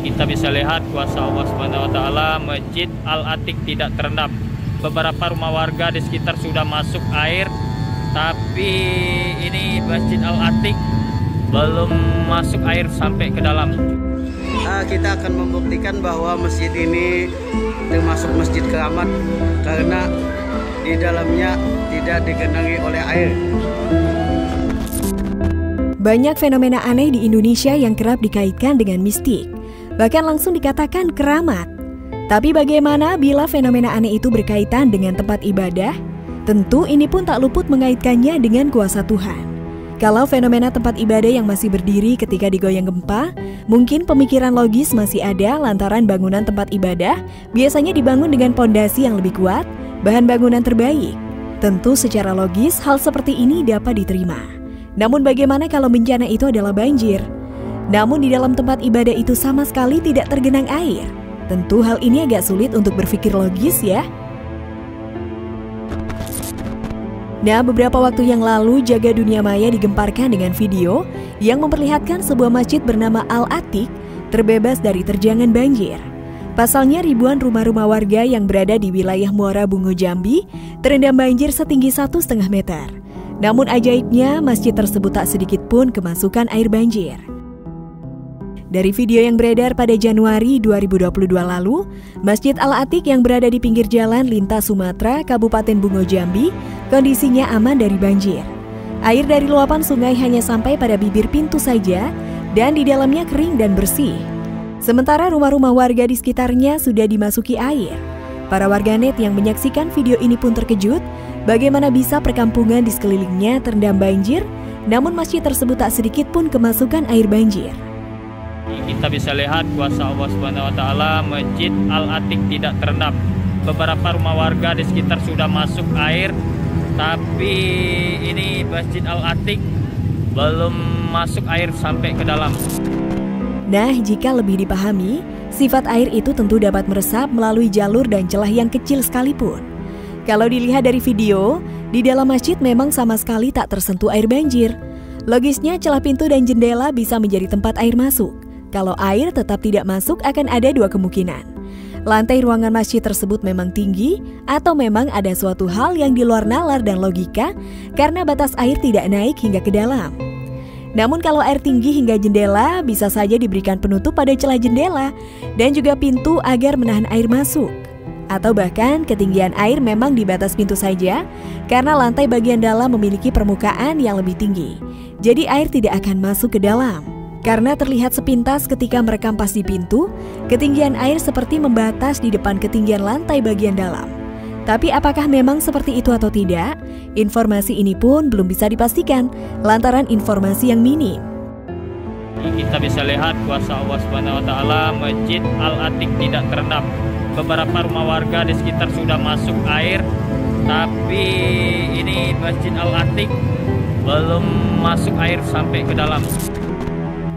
Kita bisa lihat kuasa Allah Subhanahu wa taala, Masjid Al-Atiq tidak terendam. Beberapa rumah warga di sekitar sudah masuk air, tapi ini Masjid Al-Atiq belum masuk air sampai ke dalam. Kita akan membuktikan bahwa masjid ini termasuk masjid keramat karena di dalamnya tidak digenangi oleh air. Banyak fenomena aneh di Indonesia yang kerap dikaitkan dengan mistik, bahkan langsung dikatakan keramat. Tapi bagaimana bila fenomena aneh itu berkaitan dengan tempat ibadah? Tentu ini pun tak luput mengaitkannya dengan kuasa Tuhan. Kalau fenomena tempat ibadah yang masih berdiri ketika digoyang gempa, mungkin pemikiran logis masih ada lantaran bangunan tempat ibadah biasanya dibangun dengan pondasi yang lebih kuat, bahan bangunan terbaik. Tentu secara logis hal seperti ini dapat diterima. Namun bagaimana kalau bencana itu adalah banjir? Namun di dalam tempat ibadah itu sama sekali tidak tergenang air. Tentu hal ini agak sulit untuk berpikir logis ya. Nah, beberapa waktu yang lalu jaga dunia maya digemparkan dengan video yang memperlihatkan sebuah masjid bernama Al-Atiq terbebas dari terjangan banjir. Pasalnya ribuan rumah-rumah warga yang berada di wilayah Muara Bungo Jambi terendam banjir setinggi 1,5 meter. Namun ajaibnya masjid tersebut tak sedikit pun kemasukan air banjir. Dari video yang beredar pada Januari 2022 lalu, Masjid Al-Atiq yang berada di pinggir jalan lintas Sumatera, Kabupaten Bungo Jambi, kondisinya aman dari banjir. Air dari luapan sungai hanya sampai pada bibir pintu saja, dan di dalamnya kering dan bersih. Sementara rumah-rumah warga di sekitarnya sudah dimasuki air. Para warganet yang menyaksikan video ini pun terkejut, bagaimana bisa perkampungan di sekelilingnya terendam banjir, namun masjid tersebut tak sedikit pun kemasukan air banjir. Kita bisa lihat kuasa Allah Subhanahu wa taala, Masjid Al-Atiq tidak terendam. Beberapa rumah warga di sekitar sudah masuk air, tapi ini Masjid Al-Atiq belum masuk air sampai ke dalam. Nah, jika lebih dipahami, sifat air itu tentu dapat meresap melalui jalur dan celah yang kecil sekalipun. Kalau dilihat dari video, di dalam masjid memang sama sekali tak tersentuh air banjir. Logisnya celah pintu dan jendela bisa menjadi tempat air masuk. Kalau air tetap tidak masuk akan ada dua kemungkinan. Lantai ruangan masjid tersebut memang tinggi atau memang ada suatu hal yang di luar nalar dan logika karena batas air tidak naik hingga ke dalam. Namun kalau air tinggi hingga jendela bisa saja diberikan penutup pada celah jendela dan juga pintu agar menahan air masuk. Atau bahkan ketinggian air memang di batas pintu saja karena lantai bagian dalam memiliki permukaan yang lebih tinggi. Jadi air tidak akan masuk ke dalam. Karena terlihat sepintas ketika merekam pas di pintu, ketinggian air seperti membatas di depan ketinggian lantai bagian dalam. Tapi apakah memang seperti itu atau tidak? Informasi ini pun belum bisa dipastikan lantaran informasi yang minim. Kita bisa lihat kuasa Allah Subhanahu wa taala, Masjid Al-Atiq tidak terendam. Beberapa rumah warga di sekitar sudah masuk air, tapi ini Masjid Al-Atiq belum masuk air sampai ke dalam.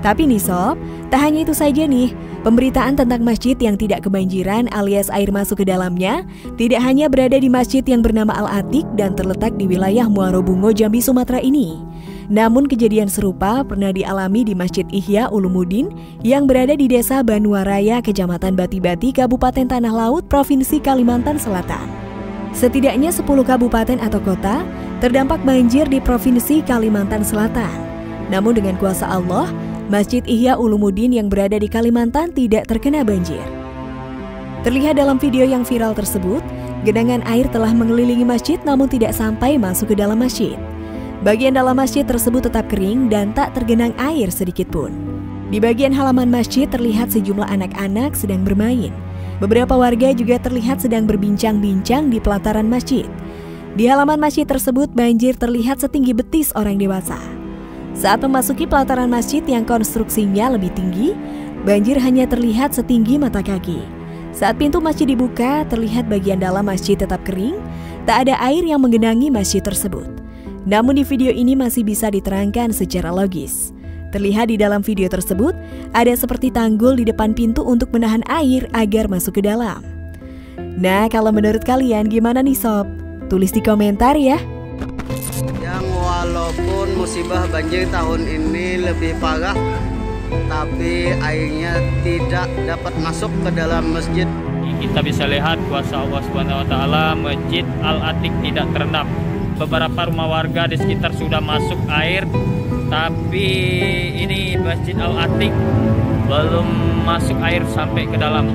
Tapi nih sob, tak hanya itu saja nih, pemberitaan tentang masjid yang tidak kebanjiran alias air masuk ke dalamnya tidak hanya berada di masjid yang bernama Al-Atiq dan terletak di wilayah Muara Bungo Jambi Sumatera ini. Namun kejadian serupa pernah dialami di Masjid Ihya Ulumuddin yang berada di Desa Banuaraya, Kecamatan Bati-Bati, Kabupaten Tanah Laut, Provinsi Kalimantan Selatan. Setidaknya 10 kabupaten atau kota terdampak banjir di Provinsi Kalimantan Selatan. Namun dengan kuasa Allah, Masjid Ihya Ulumuddin yang berada di Kalimantan tidak terkena banjir. Terlihat dalam video yang viral tersebut, genangan air telah mengelilingi masjid namun tidak sampai masuk ke dalam masjid. Bagian dalam masjid tersebut tetap kering dan tak tergenang air sedikit pun. Di bagian halaman masjid terlihat sejumlah anak-anak sedang bermain. Beberapa warga juga terlihat sedang berbincang-bincang di pelataran masjid. Di halaman masjid tersebut banjir terlihat setinggi betis orang dewasa. Saat memasuki pelataran masjid yang konstruksinya lebih tinggi, banjir hanya terlihat setinggi mata kaki. Saat pintu masjid dibuka, terlihat bagian dalam masjid tetap kering, tak ada air yang menggenangi masjid tersebut. Namun di video ini masih bisa diterangkan secara logis. Terlihat di dalam video tersebut, ada seperti tanggul di depan pintu untuk menahan air agar masuk ke dalam. Nah, kalau menurut kalian gimana nih sob? Tulis di komentar ya. Yang walaupun musibah banjir tahun ini lebih parah tapi airnya tidak dapat masuk ke dalam masjid. Kita bisa lihat kuasa Allah Subhanahu wa taala, Masjid Al-Atiq tidak terendam. Beberapa rumah warga di sekitar sudah masuk air, tapi ini Masjid Al-Atiq belum masuk air sampai ke dalam.